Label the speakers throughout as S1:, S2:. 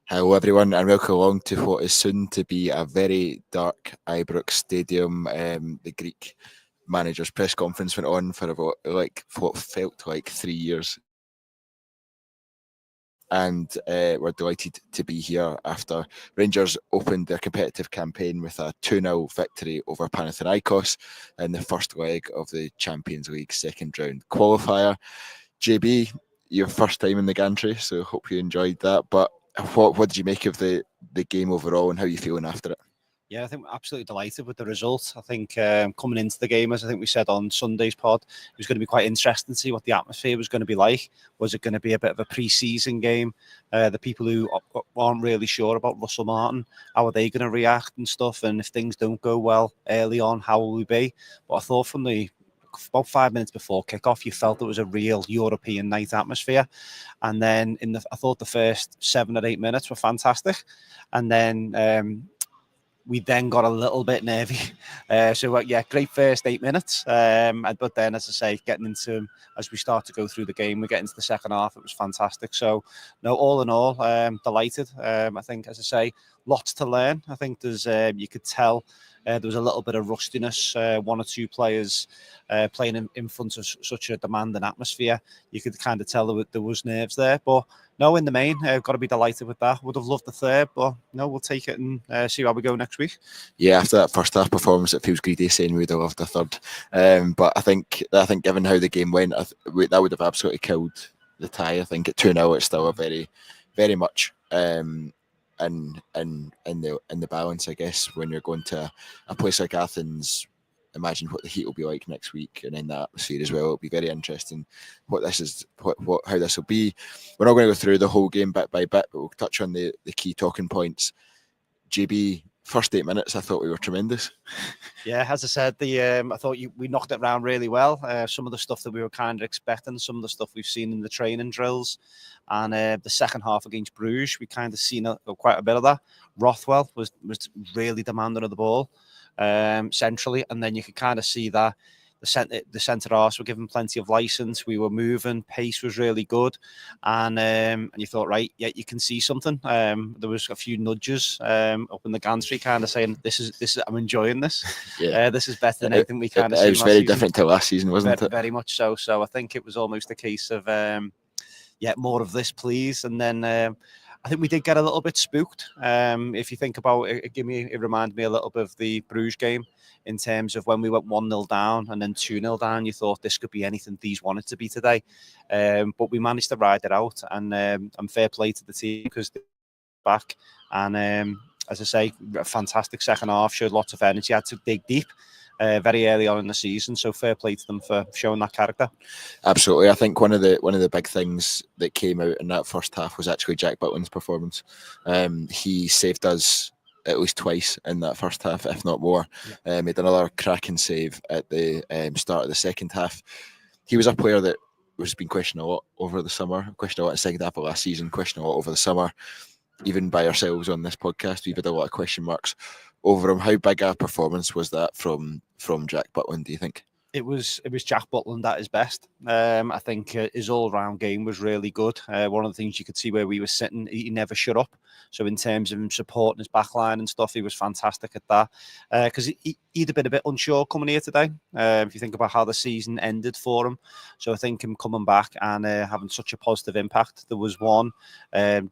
S1: Hello everyone and welcome along to what is soon to be a very dark Ibrox stadium. The Greek manager's press conference went on for about what felt like 3 years. And we're delighted to be here after Rangers opened their competitive campaign with a 2-0 victory over Panathinaikos in the first leg of the Champions League second round qualifier. JB, your first time in the gantry, so hope you enjoyed that. But what did you make of the game overall, and how are you feeling after it?
S2: Yeah, I think we're absolutely delighted with the result. I think coming into the game, as I think we said on Sunday's pod, it was going to be quite interesting to see what the atmosphere was going to be like. Was it going to be a bit of a pre-season game? The people who aren't really sure about Russell Martin, how are they going to react and stuff? And if things don't go well early on, how will we be? But I thought from about 5 minutes before kickoff, you felt it was a real European night atmosphere. And then I thought the first 7 or 8 minutes were fantastic. And then we then got a little bit nervy. Great first 8 minutes. But then, as I say, getting into as we start to go through the game, we get into the second half, it was fantastic. So, no, all in all, delighted. I think, as I say, lots to learn. I think there's, you could tell there was a little bit of rustiness. One or two players playing in front of such a demanding atmosphere. You could kind of tell there was nerves there. But no, in the main, I've got to be delighted with that. Would have loved the third, but no, we'll take it and see how we go next week.
S1: Yeah, after that first half performance, it feels greedy saying we would have loved the third. But I think given how the game went, that would have absolutely killed the tie. I think at 2-0, it's still a very, very much in the balance, I guess, when you're going to a place like Athens. Imagine what the heat will be like next week, and in that atmosphere as well. It'll be very interesting how this will be. We're not going to go through the whole game bit by bit, but we'll touch on the key talking points. JB, first 8 minutes, I thought we were tremendous.
S2: Yeah, as I said, I thought we knocked it around really well. Some of the stuff that we were kind of expecting, some of the stuff we've seen in the training drills, and the second half against Bruges, we kind of seen quite a bit of that. Rothwell was really demanding of the ball centrally, and then you could kind of see that the centre halves were given plenty of license. We were moving, pace was really good, and you thought, right, yeah, you can see something. There was a few nudges up in the gantry, kind of saying, "This is I'm enjoying this.
S1: Yeah,
S2: this is better than anything we kind of."
S1: It was very different to last season, wasn't it?
S2: Very much so. So I think it was almost a case of, more of this, please, and then. I think we did get a little bit spooked. If you think about it, it reminded me a little bit of the Bruges game in terms of when we went 1-0 down and then 2-0 down. You thought this could be anything these wanted to be today. But we managed to ride it out, and fair play to the team because they're back. And as I say, a fantastic second half, showed lots of energy, had to dig deep. Very early on in the season, so fair play to them for showing that character.
S1: Absolutely, I think one of the big things that came out in that first half was actually Jack Butland's performance. He saved us at least twice in that first half, if not more. Made another cracking save at the start of the second half. He was a player that was being questioned a lot over the summer, questioned a lot in the second half of last season, questioned a lot over the summer. Even by ourselves on this podcast, we've had a lot of question marks over him. How big a performance was that from Jack Butland, do you think?
S2: It was Jack Butland at his best. I think his all-round game was really good. One of the things you could see where we were sitting, he never shut up. So in terms of him supporting his backline and stuff, he was fantastic at that. Because he'd have been a bit unsure coming here today, if you think about how the season ended for him. So I think him coming back and having such a positive impact. There was one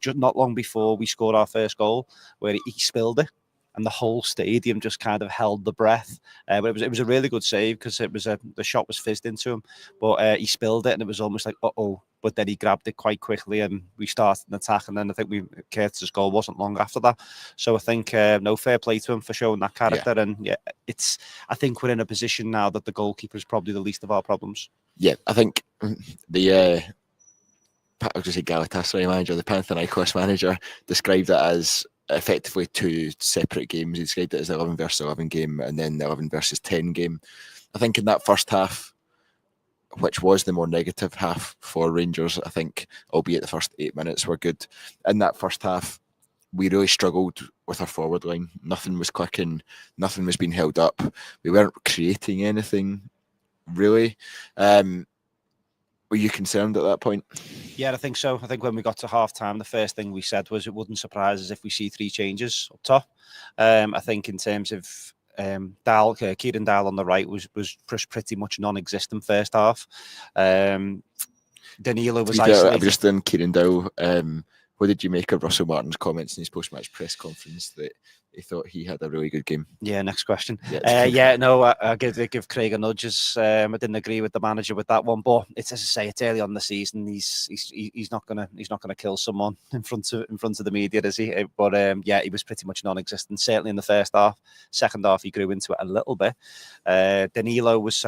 S2: just not long before we scored our first goal where he spilled it. And the whole stadium just kind of held the breath. But it was a really good save because the shot was fizzed into him, but he spilled it, and it was almost like uh-oh. But then he grabbed it quite quickly, and we started an attack. And then I think Curtis's goal wasn't long after that. So I think no, fair play to him for showing that character. Yeah. And I think we're in a position now that the goalkeeper is probably the least of our problems.
S1: Yeah, I think I was going to say Galatasaray manager, the Panathinaikos manager, described it as effectively two separate games. He described it as the 11 versus 11 game and then the 11 versus 10 game. I think in that first half, which was the more negative half for Rangers, I think, albeit the first 8 minutes were good. In that first half, we really struggled with our forward line. Nothing was clicking. Nothing was being held up. We weren't creating anything, really. Were you concerned at that point?
S2: Yeah, I think so. I think when we got to half time, the first thing we said was it wouldn't surprise us if we see 3 changes up top. I think in terms of Kieran Dowell on the right was pretty much non-existent first half. Danilo was isolated.
S1: I've just done Kieran Dowell. What did you make of Russell Martin's comments in his post-match press conference that he thought he had a really good game?
S2: Yeah, next question. I give Craig a nudge. I didn't agree with the manager with that one, but it's, as I say, it's early on in the season. He's not gonna kill someone in front of the media, is he? But he was pretty much non-existent. Certainly in the first half. Second half, he grew into it a little bit. Danilo was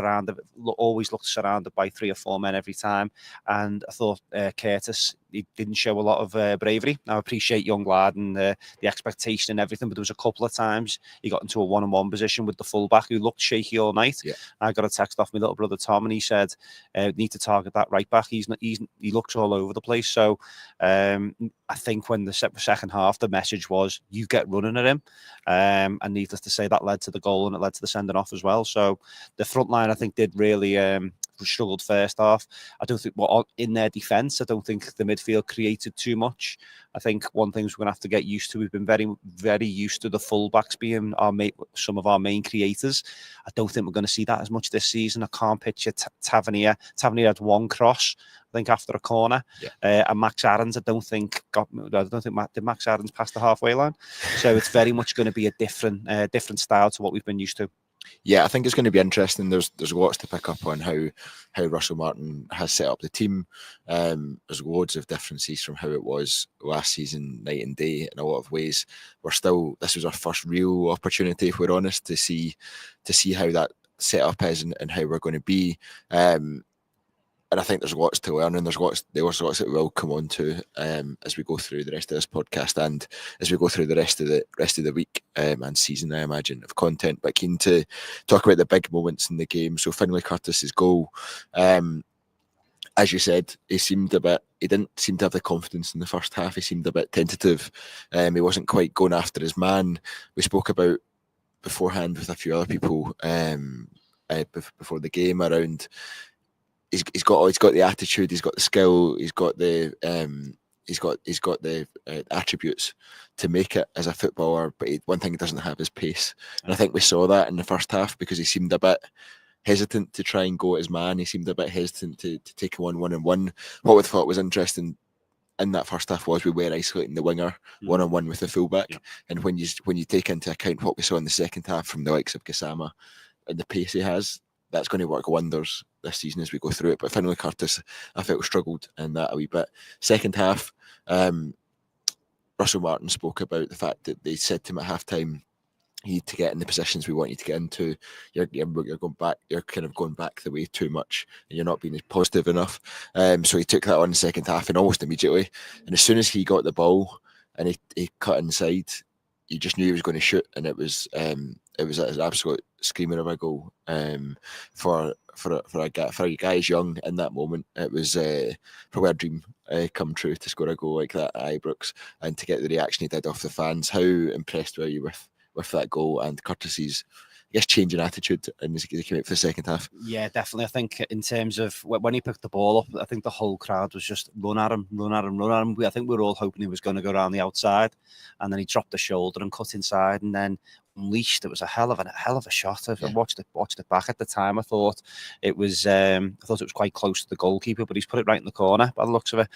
S2: always looked surrounded by 3 or 4 men every time, and I thought Curtis, he didn't show a lot of bravery. I appreciate young lad and the expectation and everything, but there was a couple of times he got into a 1-on-1 position with the fullback who looked shaky all night. Yeah. I got a text off my little brother Tom, and he said, "Need to target that right back. He looks all over the place." So I think when the second half, the message was you get running at him, and needless to say, that led to the goal and it led to the sending off as well. So the front line, I think, did really struggled first half. I don't think in their defence, I don't think the midfield created too much. I think one thing we're going to have to get used to, we've been very, very used to the fullbacks being some of our main creators. I don't think we're going to see that as much this season. I can't picture Tavernier. Tavernier had 1 cross, I think, after a corner. Yeah. And Max Aarons, did Max Aarons pass the halfway line? So it's very much going to be a different style to what we've been used to.
S1: Yeah, I think it's going to be interesting. There's lots to pick up on how Russell Martin has set up the team. There's loads of differences from how it was last season, night and day. In a lot of ways, this was our first real opportunity, if we're honest, to see how that setup is and how we're going to be. And I think there's lots to learn, and there's lots that we'll come on to as we go through the rest of this podcast and as we go through the rest of the week and season, I imagine, of content. But keen to talk about the big moments in the game. So Finley Curtis's goal, as you said, he didn't seem to have the confidence in the first half. He seemed a bit tentative. He wasn't quite going after his man. We spoke about beforehand with a few other people before the game around. He's got the attitude, he's got the skill, he's got the attributes to make it as a footballer. But one thing he doesn't have is pace, and I think we saw that in the first half because he seemed a bit hesitant to try and go at his man. He seemed a bit hesitant to take him on 1-on-1. What we thought was interesting in that first half was we were isolating the winger 1-on-1 with the fullback, and when you take into account what we saw in the second half from the likes of Gassama and the pace he has, that's going to work wonders this season as we go through it. But Finley Curtis, I felt, struggled in that a wee bit. Second half, Russell Martin spoke about the fact that they said to him at half-time, you need to get in the positions we want you to get into. You're going back. You're kind of going back the way too much, and you're not being positive enough. So he took that on in the second half, and almost immediately. And as soon as he got the ball and he cut inside, you just knew he was going to shoot, and it was an absolute screamer of a goal for a guy as young in that moment. It was probably a dream come true to score a goal like that at Ibrox and to get the reaction he did off the fans. How impressed were you with that goal and Curtis's, I guess, change in attitude and he came out for the second half?
S2: Yeah, definitely. I think in terms of when he picked the ball up, I think the whole crowd was just run at him. I think we were all hoping he was going to go around the outside, and then he dropped the shoulder and cut inside, and then unleashed. It was a hell of a shot. I watched it back at the time. I thought it was quite close to the goalkeeper, but he's put it right in the corner by the looks of it,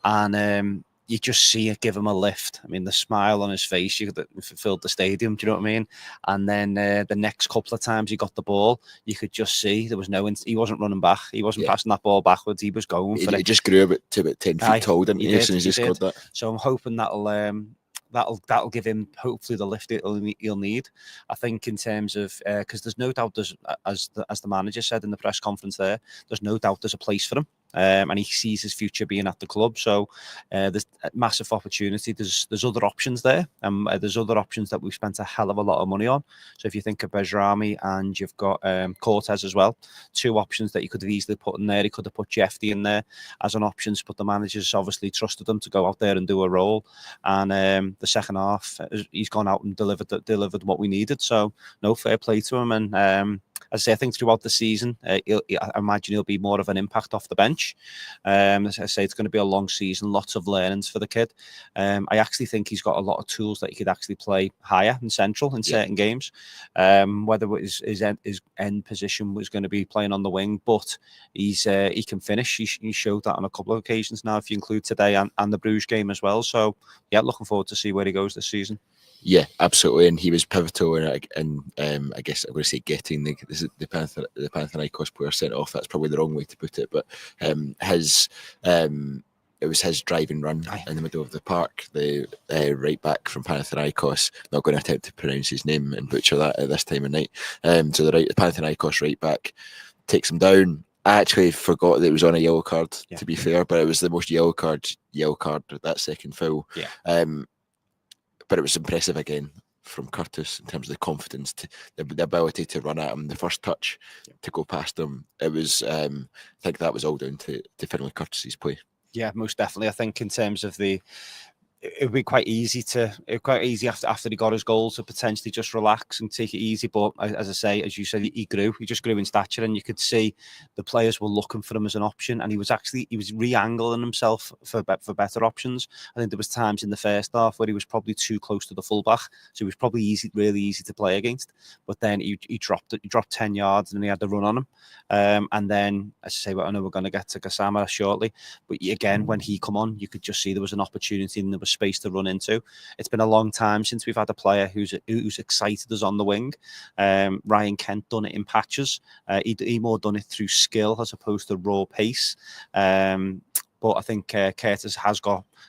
S2: and you just see it give him a lift. I mean, the smile on his face, filled the stadium. Do you know what I mean? And then the next couple of times he got the ball, you could just see there was he wasn't running back. He wasn't passing that ball backwards. He was going for it.
S1: He just grew to about 10 feet tall, didn't he? As soon as he scored that.
S2: So I'm hoping that'll give him hopefully the lift he'll need. I think in terms of because there's no doubt as the manager said in the press conference there's no doubt there's a place for him. And he sees his future being at the club. So there's a massive opportunity. There's other options there. There's other options that we've spent a hell of a lot of money on. So if you think of Bejrami and you've got Cortez as well, 2 options that you could have easily put in there. He could have put Djeidi in there as an options, but the managers obviously trusted him to go out there and do a role. And the second half, he's gone out and delivered what we needed. So no, fair play to him. And as I say, I think throughout the season, I imagine he'll be more of an impact off the bench. As I say, it's going to be a long season, lots of learnings for the kid. I actually think he's got a lot of tools that he could actually play higher and central in certain games. Whether his end position was going to be playing on the wing, but he can finish. He showed that on a couple of occasions now, if you include today and the Bruges game as well. So yeah, looking forward to see where he goes this season.
S1: Yeah, absolutely, and he was pivotal in I guess I'm going to say getting the Panathinaikos player sent off. That's probably the wrong way to put it, but it was his driving run in the middle of the park. The right back from Panathinaikos, not going to attempt to pronounce his name and butcher that at this time of night. So the Panathinaikos right back takes him down. I actually forgot that it was on a yellow card, to be fair, but it was the most yellow card that second foul. But it was impressive again from Curtis in terms of the confidence, the ability to run at him, the first touch to go past him. It was, I think that was all down to Finley Curtis's play. Yeah,
S2: most definitely. I think in terms of it would be quite easy after he got his goal to potentially just relax and take it easy. But as I say, as you said, he just grew in stature, and you could see the players were looking for him as an option, and he was re-angling himself for better options. I think there was times in the first half where he was probably too close to the fullback, so he was probably really easy to play against. But then he dropped 10 yards, and then he had to run on him. And then, as I say, I know we're going to get to Gassama shortly, but again, when he come on, you could just see there was an opportunity and there was space to run into. It's been a long time since we've had a player who's excited us on the wing. Ryan Kent done it in patches. He more done it through skill as opposed to raw pace. But I think Curtis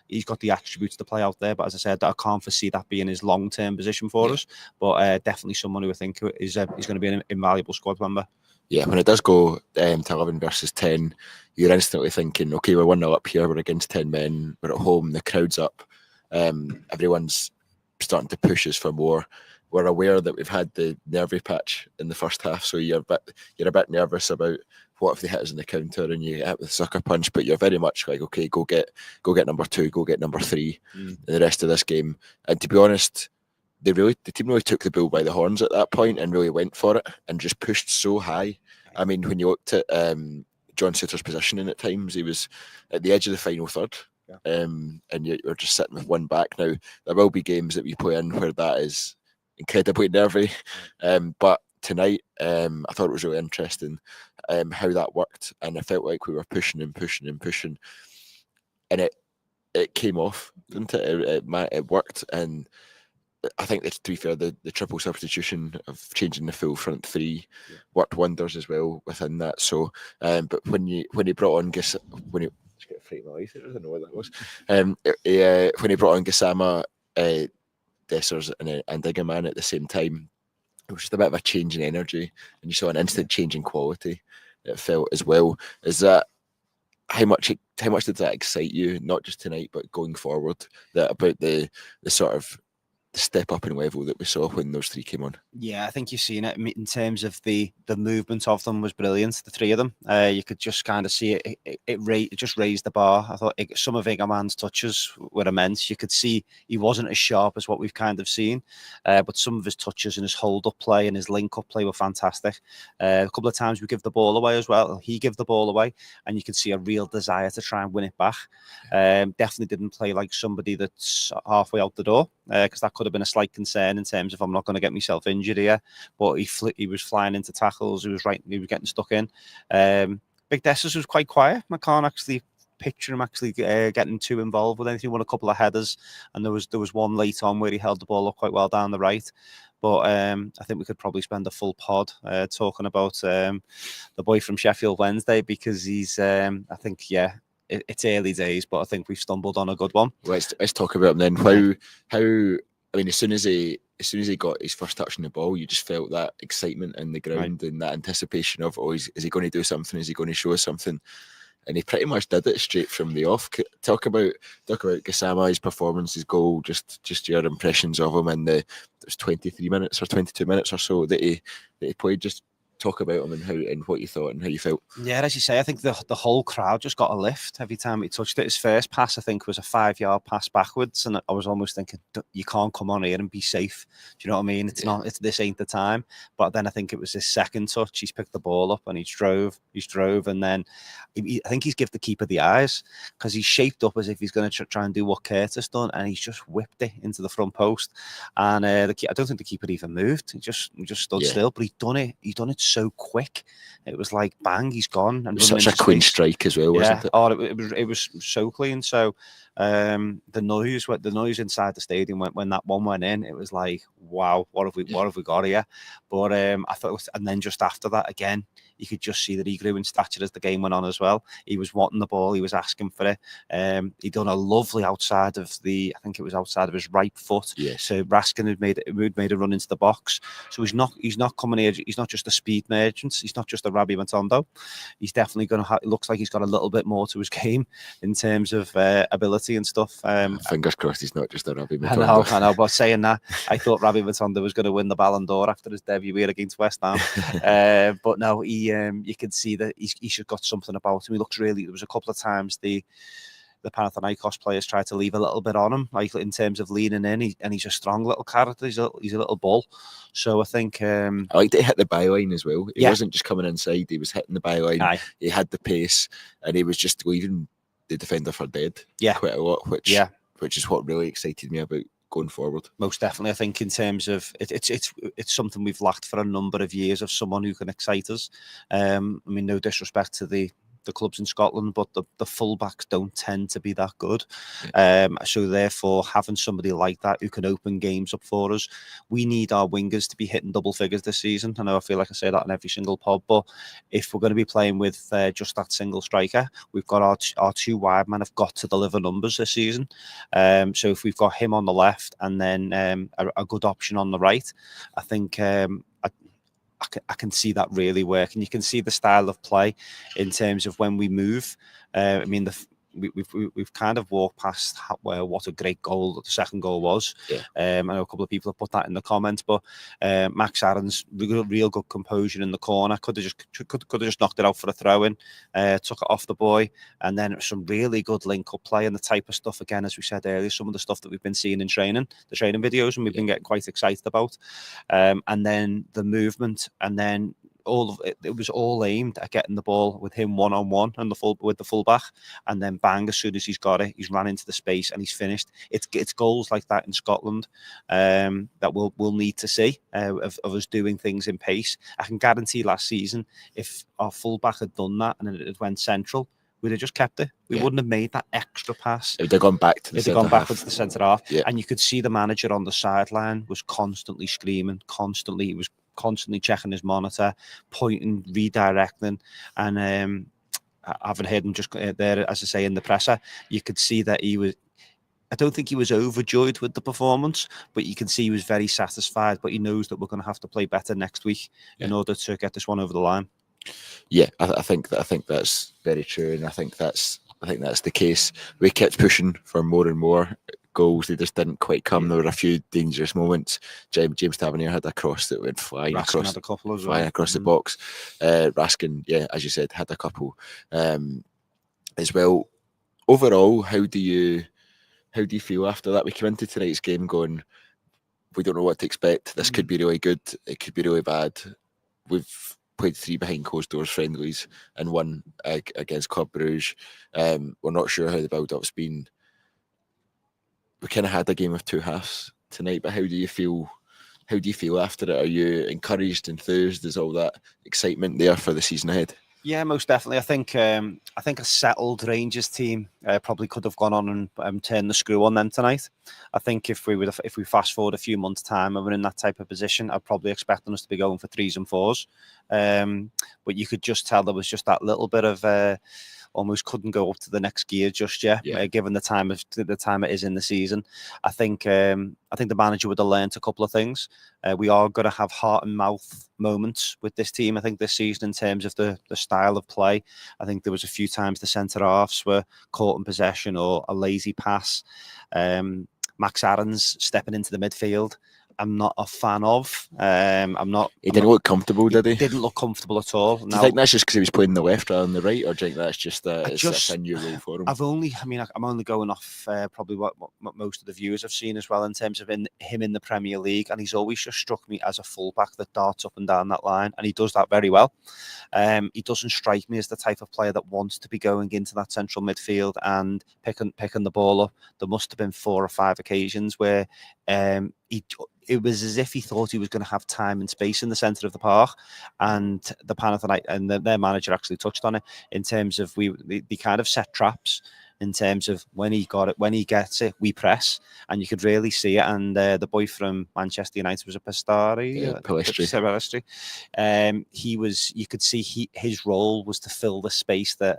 S2: he's got the attributes to play out there. But as I said, I can't foresee that being his long-term position for us. But definitely someone who I think is going to be an invaluable squad member.
S1: Yeah, when it does go to 11 versus 10, you're instantly thinking, okay, we're 1-0 up here, we're against 10 men, we're at home, the crowd's up. Everyone's starting to push us for more. We're aware that we've had the nervy patch in the first half, so you're a bit nervous about what if they hit us in the counter and you hit with a sucker punch, but you're very much like, okay, go get number 2, go get number 3 in the rest of this game. And to be honest, the team really took the bull by the horns at that point and really went for it and just pushed so high. I mean, when you looked at John Suter's positioning at times, he was at the edge of the final third. And you're just sitting with one back. Now, there will be games that we play in where that is incredibly nervy. But tonight, I thought it was really interesting how that worked. And I felt like we were pushing and pushing and pushing. And it came off, didn't it? It worked. And I think that, to be fair, the triple substitution of changing the full front three worked wonders as well within that. So, but when he brought on when he brought on Gassama, Dessers and Digaman at the same time, it was just a bit of a change in energy, and you saw an instant change in quality. It felt as well. Is that how much did that excite you? Not just tonight, but going forward. That about the sort of the step up in level that we saw when those three came on.
S2: Yeah, I think you've seen it in terms of the movement of them was brilliant. The three of them, you could just kind of see it. It just raised the bar. I thought some of Ingerman's touches were immense. You could see he wasn't as sharp as what we've kind of seen, but some of his touches and his hold-up play and his link-up play were fantastic. A couple of times we give the ball away as well. He gave the ball away, and you could see a real desire to try and win it back. Definitely didn't play like somebody that's halfway out the door, because that could have been a slight concern in terms of I'm not going to get myself injured here. But he was flying into tackles. He was getting stuck in. Big Dessers was quite quiet. I can't actually picture him actually getting too involved with anything. He won a couple of headers, and there was one late on where he held the ball up quite well down the right. But I think we could probably spend a full pod talking about the boy from Sheffield Wednesday, because he's I think it's early days, but I think we've stumbled on a good one.
S1: Let's talk about him then. How I mean, as soon as he got his first touch on the ball, you just felt that excitement in the ground and that anticipation of, is he going to do something? Is he going to show us something? And he pretty much did it straight from the off. Talk about Gassama, his performance, his goal, just your impressions of him in the 23 minutes or 22 minutes or so that he played. Just talk about him and what you thought and how you felt.
S2: Yeah, as you say, I think the whole crowd just got a lift every time he touched it. His first pass, I think, was a 5-yard pass backwards, and I was almost thinking, you can't come on here and be safe. Do you know what I mean? This ain't the time. But then I think it was his second touch. He's picked the ball up and he's drove, and then I think he's given the keeper the eyes, because he's shaped up as if he's going to try and do what Curtis done, and he's just whipped it into the front post. And I don't think the keeper even moved. He just stood still, but he'd done it so quick. It was like bang, he's gone. And
S1: such a clean strike as well, wasn't it?
S2: Oh, it was so clean. So the noise inside the stadium when that one went in, it was like, wow, what have we got here? But I thought it was, and then just after that again, you could just see that he grew in stature as the game went on as well. He was wanting the ball, he was asking for it. He done a lovely outside of I think it was outside of his right foot.
S1: Yes.
S2: So Raskin had made a run into the box. So he's not coming here. He's not just a speed merchant. He's not just a Rabbi Matondo. He's definitely going to. It looks like he's got a little bit more to his game in terms of ability and stuff.
S1: Fingers crossed he's not just a Rabbi Matondo.
S2: I know. But saying that, I thought Rabbi Matondo was going to win the Ballon d'Or after his debut here against West Ham. But no, you can see that he's got something about him. He looks really. There was a couple of times the Panathinaikos players tried to leave a little bit on him, like in terms of leaning in. And he's a strong little character. He's a little bull. So I think
S1: I liked to hit the byline as well. He wasn't just coming inside; he was hitting the byline. Aye. He had the pace, and he was just leaving the defender for dead.
S2: Yeah,
S1: quite a lot. Which is what really excited me about going forward.
S2: Most definitely, I think in terms of it's something we've lacked for a number of years, of someone who can excite us. I mean, no disrespect to the clubs in Scotland, but the fullbacks don't tend to be that good. So therefore, having somebody like that who can open games up for us, we need our wingers to be hitting double figures this season. I know I feel like I say that in every single pod, but if we're going to be playing with just that single striker, we've got our two wide men have got to deliver numbers this season. So if we've got him on the left and then a good option on the right, I think I can see that really working. You can see the style of play in terms of when we move. I mean, we've kind of walked past what a great goal the second goal was. I know a couple of people have put that in the comments, but Max Aaron's real good composure in the corner. Could have just knocked it out for a throw in, took it off the boy, and then some really good link up play and the type of stuff, again, as we said earlier, some of the stuff that we've been seeing in the training videos, and we've been getting quite excited about. And then the movement, and then all of it was all aimed at getting the ball with him one-on-one and with the fullback, and then bang, as soon as he's got it, he's ran into the space and he's finished. It's goals like that in Scotland that we'll need to see of us doing things in pace. I can guarantee last season, if our fullback had done that and it went central, we'd have just kept it. We wouldn't have made that extra pass.
S1: They'd have gone back to the centre half.
S2: Backwards to the centre half. And you could see the manager on the sideline was constantly screaming, he was constantly checking his monitor, pointing, redirecting, and I haven't heard him just there, as I say, in the presser. You could see that he was. I don't think he was overjoyed with the performance, but you can see he was very satisfied. But he knows that we're going to have to play better next week in order to get this one over the line.
S1: Yeah, I think that's very true, and I think that's the case. We kept pushing for more and more goals. They just didn't quite come. There were a few dangerous moments. James Tavernier had a cross that went flying across the box. Raskin, as you said, had a couple as well. Overall, how do you feel after that? We came into tonight's game going, we don't know what to expect. This could be really good. It could be really bad. We've played 3 behind closed doors friendlies and 1 against Club Brugge. We're not sure how the build-up's been. We kind of had a game of 2 halves tonight, but how do you feel after it? Are you encouraged, enthused? Is all that excitement there for the season ahead?
S2: Yeah, most definitely. I think a settled Rangers team probably could have gone on and turned the screw on them tonight. I think if we fast forward a few months' time and we're in that type of position, I'd probably expect us to be going for 3s and 4s. But you could just tell there was just that little bit of almost couldn't go up to the next gear just yet, given the time it is in the season. I think the manager would have learned a couple of things. We are going to have heart and mouth moments with this team, I think, this season in terms of the style of play. I think there was a few times the centre-halves were caught in possession or a lazy pass. Max Aaron's stepping into the midfield. I'm not a fan of. I'm not.
S1: He didn't look comfortable, did he?
S2: Didn't look comfortable at all.
S1: Do you think that's just because he was playing the left rather than the right, or do you think that's just a new role for him?
S2: I'm only going off probably what most of the viewers have seen as well in terms of him in the Premier League, and he's always just struck me as a fullback that darts up and down that line, and he does that very well. He doesn't strike me as the type of player that wants to be going into that central midfield and picking the ball up. There must have been 4 or 5 occasions where it was as if he thought he was going to have time and space in the centre of the park, and the Panathinaikos and their manager actually touched on it in terms of they kind of set traps in terms of when he gets it, we press, and you could really see it. And the boy from Manchester United was a Palestri. You could see his role was to fill the space that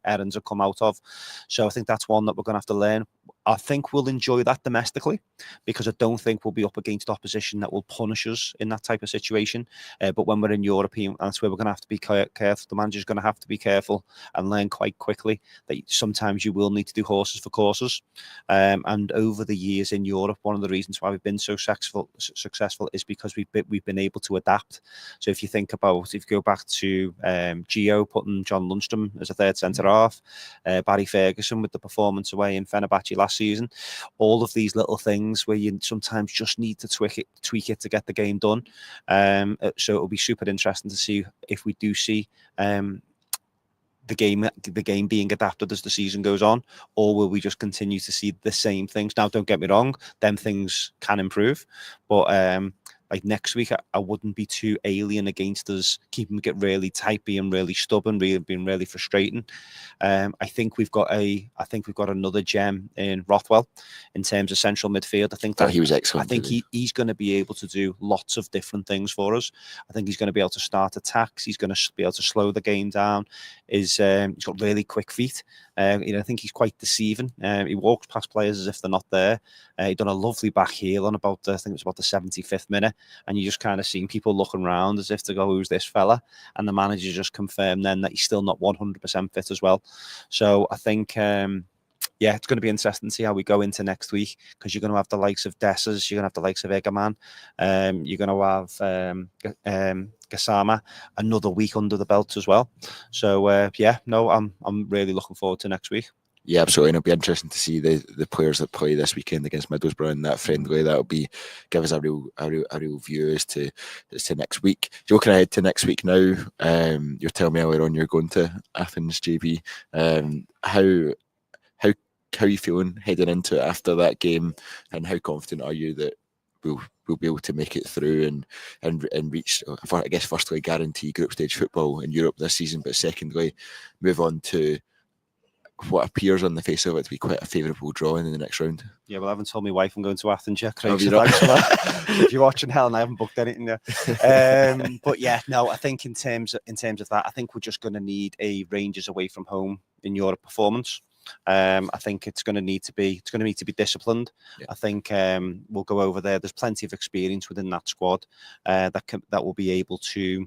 S2: Athens had come out of. So I think that's one that we're going to have to learn. I think we'll enjoy that domestically because I don't think we'll be up against opposition that will punish us in that type of situation. But when we're in European, that's where we're going to have to be careful. The manager's going to have to be careful and learn quite quickly that sometimes you will need to do horses for courses. And over the years in Europe, one of the reasons why we've been so successful is because we've been able to adapt. So if you go back to Gio putting John Lundstrom as a third centre half, Barry Ferguson with the performance away in Fenerbahce last season, all of these little things where you sometimes just need to tweak it to get the game done. So it'll be super interesting to see if we do see the game being adapted as the season goes on, or will we just continue to see the same things? Now, don't get me wrong, them things can improve, but like next week, I wouldn't be too alien against us keeping it really tight, being really stubborn, being really frustrating. I think we've got another gem in Rothwell in terms of central midfield. I think
S1: that he was excellent.
S2: I think he's going to be able to do lots of different things for us. I think he's going to be able to start attacks. He's going to be able to slow the game down. He's got really quick feet. I think he's quite deceiving. He walks past players as if they're not there. He done a lovely back heel on I think it was about the 75th minute, and you just kind of seen people looking around as if to go, who's this fella? And the manager just confirmed then that he's still not 100% fit as well. So I think it's going to be interesting to see how we go into next week, because you're going to have the likes of Dessers, you're going to have the likes of Egerman, you're going to have Gassama, another week under the belt as well. So I'm really looking forward to next week.
S1: Yeah, absolutely. And it'll be interesting to see the players that play this weekend against Middlesbrough in that friendly. That'll give us a real view as to next week. Looking ahead to next week now, you're telling me earlier on you're going to Athens, JB. How are you feeling heading into it after that game, and how confident are you that we'll be able to make it through and reach, I guess, firstly guarantee group stage football in Europe this season, but secondly move on to what appears on the face of it to be quite a favourable drawing in the next round?
S2: Yeah, well, I haven't told my wife I'm going to Athens yet, Craig.
S1: So thanks for
S2: that. If you're watching, Helen, I haven't booked anything yet. But yeah, no, I think in terms of that, I think we're just going to need a Rangers away from home in Europe performance. I think it's going to need to be disciplined. Yeah. I think we'll go over there. There's plenty of experience within that squad that will be able to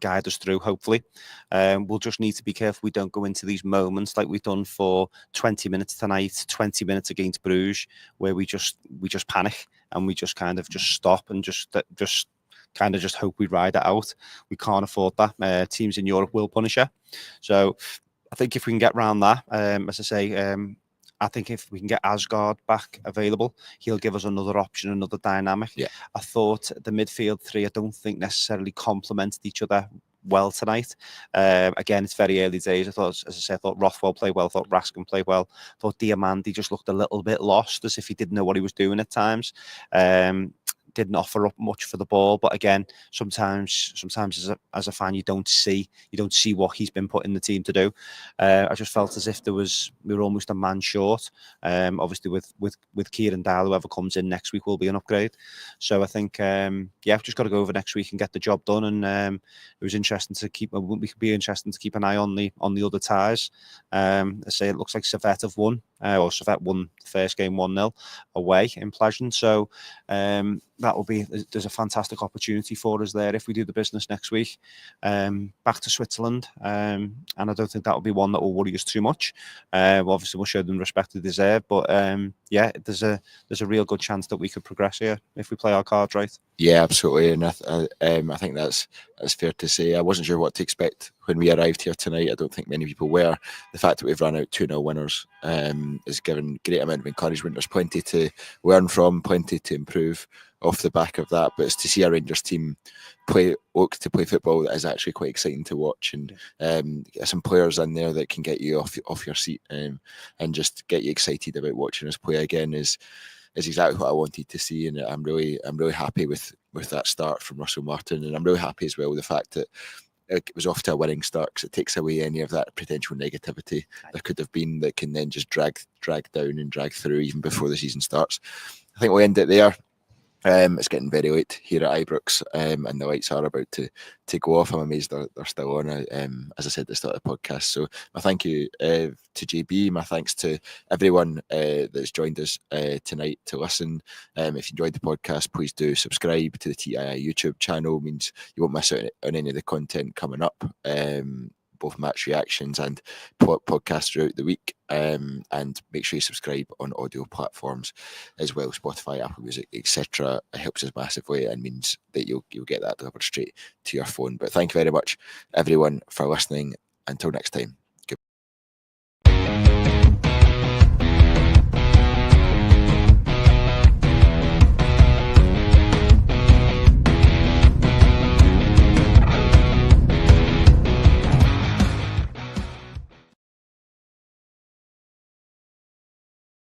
S2: guide us through, hopefully. We'll just need to be careful we don't go into these moments like we've done for 20 minutes tonight, 20 minutes against Bruges, where we just panic and we just kind of just stop and just kind of just hope we ride it out. We can't afford that. Teams in Europe will punish you. So I think if we can get around that, as I say, I think if we can get Asgard back available, he'll give us another option, another dynamic. Yeah. I thought the midfield three, I don't think necessarily complemented each other well tonight. Again, it's very early days. I thought Rothwell played well. I thought Raskin played well. I thought Diamandi just looked a little bit lost, as if he didn't know what he was doing at times. Didn't offer up much for the ball, but again, sometimes as a fan, you don't see what he's been put in the team to do. I just felt as if we were almost a man short. Obviously, with Kieran Dyle, whoever comes in next week will be an upgrade. So I think we've just got to go over next week and get the job done. And it was interesting to keep. We could be interesting to keep an eye on the other ties. I say it looks like Servette have won. Servette won the first game 1-0 away in Pleasant. So that will be, there's a fantastic opportunity for us there if we do the business next week, back to Switzerland, and I don't think that will be one that will worry us too much. Obviously we'll show them the respect they deserve, but yeah, there's a real good chance that we could progress here if we play our cards right.
S1: Yeah, absolutely, and I think that's fair to say. I wasn't sure what to expect when we arrived here tonight. I don't think many people were. The fact that we've run out 2-0 winners has given great amount of encouragement. There's plenty to learn from, plenty to improve off the back of that. But it's to see a Rangers team play football that is actually quite exciting to watch, and some players in there that can get you off your seat and just get you excited about watching us play again is exactly what I wanted to see, and I'm really happy with that start from Russell Martin, and I'm really happy as well with the fact that it was off to a winning start, because it takes away any of that potential negativity there could have been that can then just drag down and drag through even before the season starts. I think we'll end it there. It's getting very late here at Ibrox, and the lights are about to go off. I'm amazed they're still on, as I said at the start of the podcast. So my thank you to JB, my thanks to everyone that's joined us tonight to listen. If you enjoyed the podcast, please do subscribe to the TII YouTube channel. It means you won't miss out on any of the content coming up, both match reactions and podcasts throughout the week. And make sure you subscribe on audio platforms as well, Spotify, Apple Music, etc. It helps us massively and means that you'll get that delivered straight to your phone. But thank you very much, everyone, for listening. Until next time.